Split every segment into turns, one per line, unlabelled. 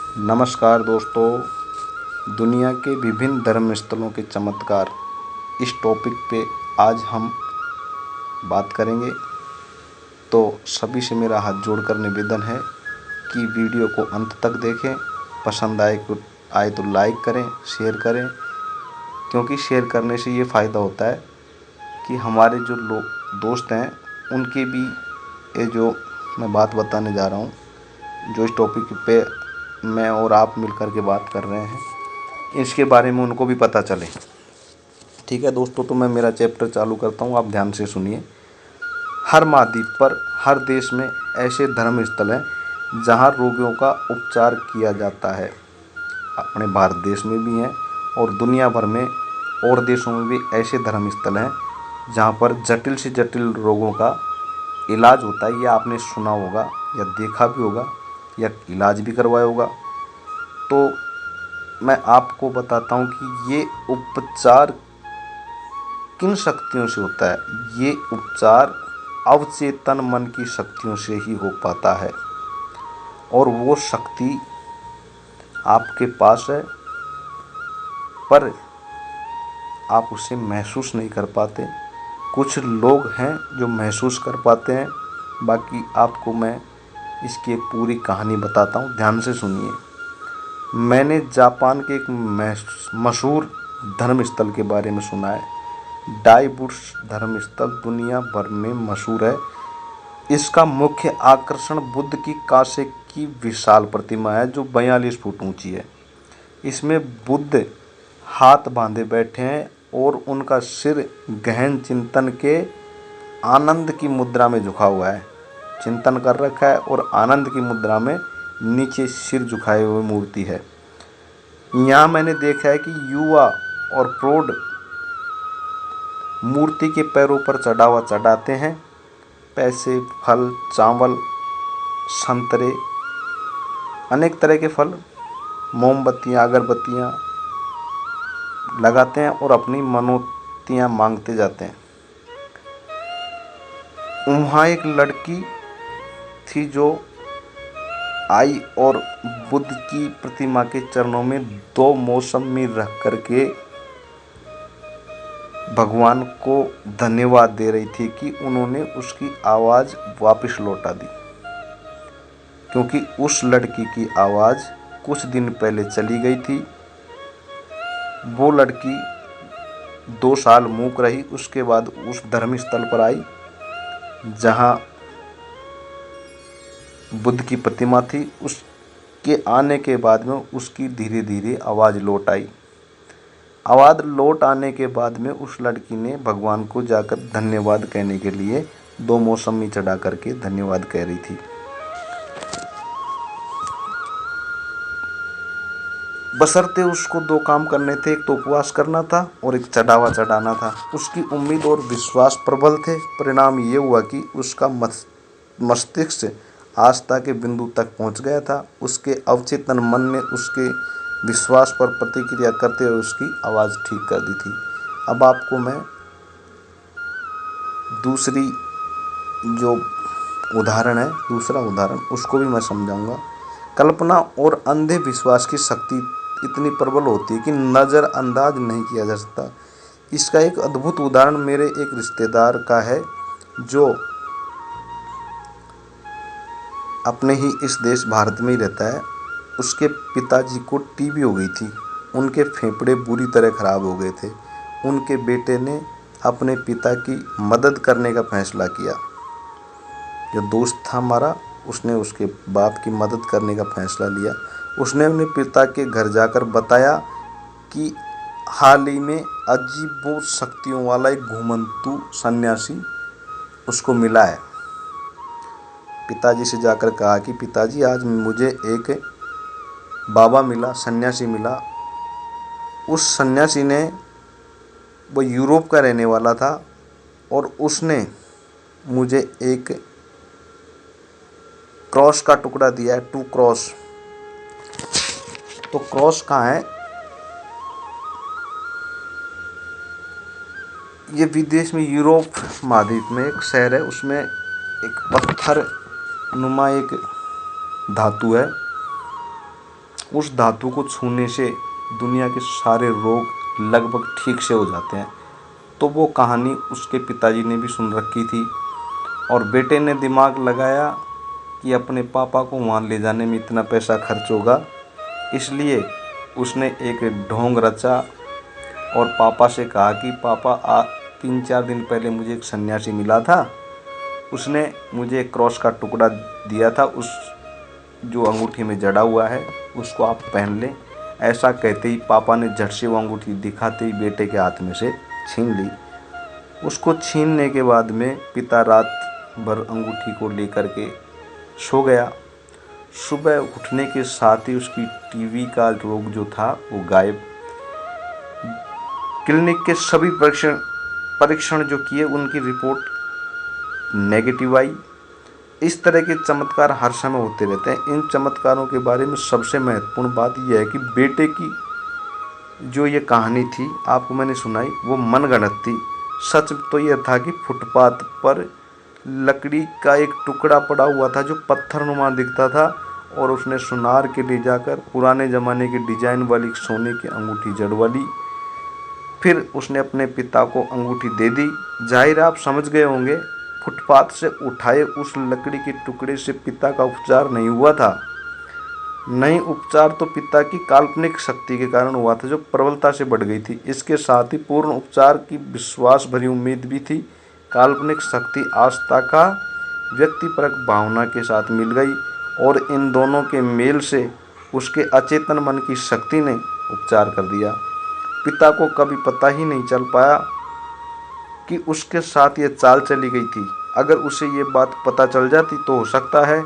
नमस्कार दोस्तों, दुनिया के विभिन्न धर्म स्थलों के चमत्कार इस टॉपिक पे आज हम बात करेंगे। तो सभी से मेरा हाथ जोड़कर निवेदन है कि वीडियो को अंत तक देखें। पसंद आए तो लाइक करें, शेयर करें, क्योंकि शेयर करने से ये फ़ायदा होता है कि हमारे जो लोग दोस्त हैं उनके भी ये जो मैं बात बताने जा रहा हूँ, जो इस टॉपिक पे मैं और आप मिलकर के बात कर रहे हैं, इसके बारे में उनको भी पता चले। ठीक है दोस्तों, तो मैं मेरा चैप्टर चालू करता हूँ, आप ध्यान से सुनिए। हर महाद्वीप पर, हर देश में ऐसे धर्म स्थल हैं जहाँ रोगियों का उपचार किया जाता है। अपने भारत देश में भी हैं और दुनिया भर में और देशों में भी ऐसे धर्म स्थल हैं जहाँ पर जटिल से जटिल रोगों का इलाज होता है। यह आपने सुना होगा या देखा भी होगा या इलाज भी करवाया होगा। तो मैं आपको बताता हूँ कि ये उपचार किन शक्तियों से होता है। ये उपचार अवचेतन मन की शक्तियों से ही हो पाता है, और वो शक्ति आपके पास है पर आप उसे महसूस नहीं कर पाते। कुछ लोग हैं जो महसूस कर पाते हैं। बाकी आपको मैं इसकी एक पूरी कहानी बताता हूँ, ध्यान से सुनिए। मैंने जापान के एक मशहूर धर्म स्थल के बारे में सुना है। डाइबुट्स धर्म स्थल दुनिया भर में मशहूर है। इसका मुख्य आकर्षण बुद्ध की कांसे की विशाल प्रतिमा है जो 42 फुट ऊंची है। इसमें बुद्ध हाथ बांधे बैठे हैं और उनका सिर गहन चिंतन के आनंद की मुद्रा में झुका हुआ है। चिंतन कर रखा है और आनंद की मुद्रा में नीचे सिर झुकाए हुए मूर्ति है। यहाँ मैंने देखा है कि युवा और प्रौढ़ मूर्ति के पैरों पर चढ़ावा चढ़ाते हैं। पैसे, फल, चावल, संतरे, अनेक तरह के फल, मोमबत्तियाँ, अगरबत्तियाँ लगाते हैं और अपनी मनौतियाँ मांगते जाते हैं। वहाँ एक लड़की थी जो आई और बुद्ध की प्रतिमा के चरणों में 2 मौसमी रख करके भगवान को धन्यवाद दे रही थी कि उन्होंने उसकी आवाज़ वापस लौटा दी, क्योंकि उस लड़की की आवाज़ कुछ दिन पहले चली गई थी। वो लड़की 2 साल मूक रही, उसके बाद उस धर्म स्थल पर आई जहाँ बुद्ध की प्रतिमा थी। उसके आने के बाद में उसकी धीरे धीरे आवाज़ लौट आई। आवाज़ लौट आने के बाद में उस लड़की ने भगवान को जाकर धन्यवाद कहने के लिए 2 मौसमी चढ़ा करके धन्यवाद कह रही थी। बशर्ते उसको 2 काम करने थे, एक तो उपवास करना था और एक चढ़ावा चढ़ाना था। उसकी उम्मीद और विश्वास प्रबल थे। परिणाम ये हुआ कि उसका मस्तिष्क आस्था के बिंदु तक पहुंच गया था। उसके अवचेतन मन ने उसके विश्वास पर प्रतिक्रिया करते हुए उसकी आवाज़ ठीक कर दी थी। अब आपको मैं दूसरी जो उदाहरण है, दूसरा उदाहरण उसको भी मैं समझाऊंगा। कल्पना और अंधे विश्वास की शक्ति इतनी प्रबल होती है कि नज़रअंदाज नहीं किया जा सकता। इसका एक अद्भुत उदाहरण मेरे एक रिश्तेदार का है जो अपने ही इस देश भारत में ही रहता है। उसके पिताजी को टीबी हो गई थी। उनके फेफड़े बुरी तरह ख़राब हो गए थे। उनके बेटे ने अपने पिता की मदद करने का फैसला किया। जो दोस्त था हमारा, उसने उसके बाप की मदद करने का फैसला लिया। उसने अपने पिता के घर जाकर बताया कि हाल ही में अजीबो शक्तियों वाला एक घुमंतू सन्यासी उसको मिला है। पिताजी से जाकर कहा कि पिताजी, आज मुझे एक बाबा मिला, सन्यासी मिला। उस सन्यासी ने, वो यूरोप का रहने वाला था और उसने मुझे एक क्रॉस का टुकड़ा दिया है, 2 क्रॉस। तो क्रॉस कहाँ है? ये विदेश में यूरोप महाद्वीप में एक शहर है, उसमें एक पत्थर नुमा एक धातु है उस धातु को छूने से दुनिया के सारे रोग लगभग ठीक से हो जाते हैं। तो वो कहानी उसके पिताजी ने भी सुन रखी थी और बेटे ने दिमाग लगाया कि अपने पापा को वहाँ ले जाने में इतना पैसा खर्च होगा, इसलिए उसने एक ढोंग रचा और पापा से कहा कि पापा 3-4 दिन पहले मुझे एक सन्यासी मिला था, उसने मुझे एक क्रॉस का टुकड़ा दिया था, उस जो अंगूठी में जड़ा हुआ है उसको आप पहन लें। ऐसा कहते ही पापा ने झट से वो अंगूठी दिखाते ही बेटे के हाथ में से छीन ली। उसको छीनने के बाद में पिता रात भर अंगूठी को लेकर के सो गया। सुबह उठने के साथ ही उसकी टीबी का रोग जो था वो गायब। क्लिनिक के सभी परीक्षण जो किए उनकी रिपोर्ट नेगेटिव आई। इस तरह के चमत्कार हर समय होते रहते हैं। इन चमत्कारों के बारे में सबसे महत्वपूर्ण बात यह है कि बेटे की जो ये कहानी थी आपको मैंने सुनाई वो मनगढ़ंत थी। सच तो यह था कि फुटपाथ पर लकड़ी का एक टुकड़ा पड़ा हुआ था जो पत्थरनुमा दिखता था और उसने सुनार के ले जाकर पुराने ज़माने की डिजाइन वाली सोने की अंगूठी जड़वा ली। फिर उसने अपने पिता को अंगूठी दे दी। जाहिर आप समझ गए होंगे, फुटपाथ से उठाए उस लकड़ी के टुकड़े से पिता का उपचार नहीं हुआ था। नहीं, उपचार तो पिता की काल्पनिक शक्ति के कारण हुआ था जो प्रबलता से बढ़ गई थी। इसके साथ ही पूर्ण उपचार की विश्वास भरी उम्मीद भी थी। काल्पनिक शक्ति आस्था का व्यक्तिपरक भावना के साथ मिल गई और इन दोनों के मेल से उसके अचेतन मन की शक्ति ने उपचार कर दिया। पिता को कभी पता ही नहीं चल पाया कि उसके साथ ये चाल चली गई थी। अगर उसे ये बात पता चल जाती तो हो सकता है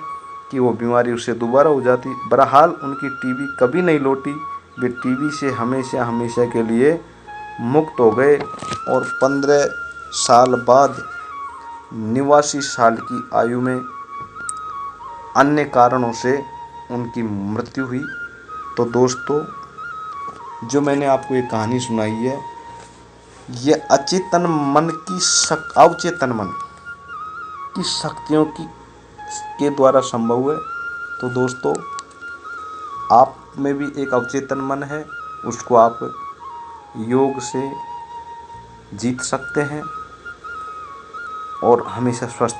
कि वो बीमारी उसे दोबारा हो जाती। बहरहाल उनकी टीबी कभी नहीं लौटी। वे टीबी से हमेशा हमेशा के लिए मुक्त हो गए और 15 साल बाद 89 साल की आयु में अन्य कारणों से उनकी मृत्यु हुई। तो दोस्तों, जो मैंने आपको ये कहानी सुनाई है ये अचेतन मन की अवचेतन मन की शक्तियों के द्वारा संभव है। तो दोस्तों, आप में भी एक अवचेतन मन है, उसको आप योग से जीत सकते हैं और हमेशा स्वस्थ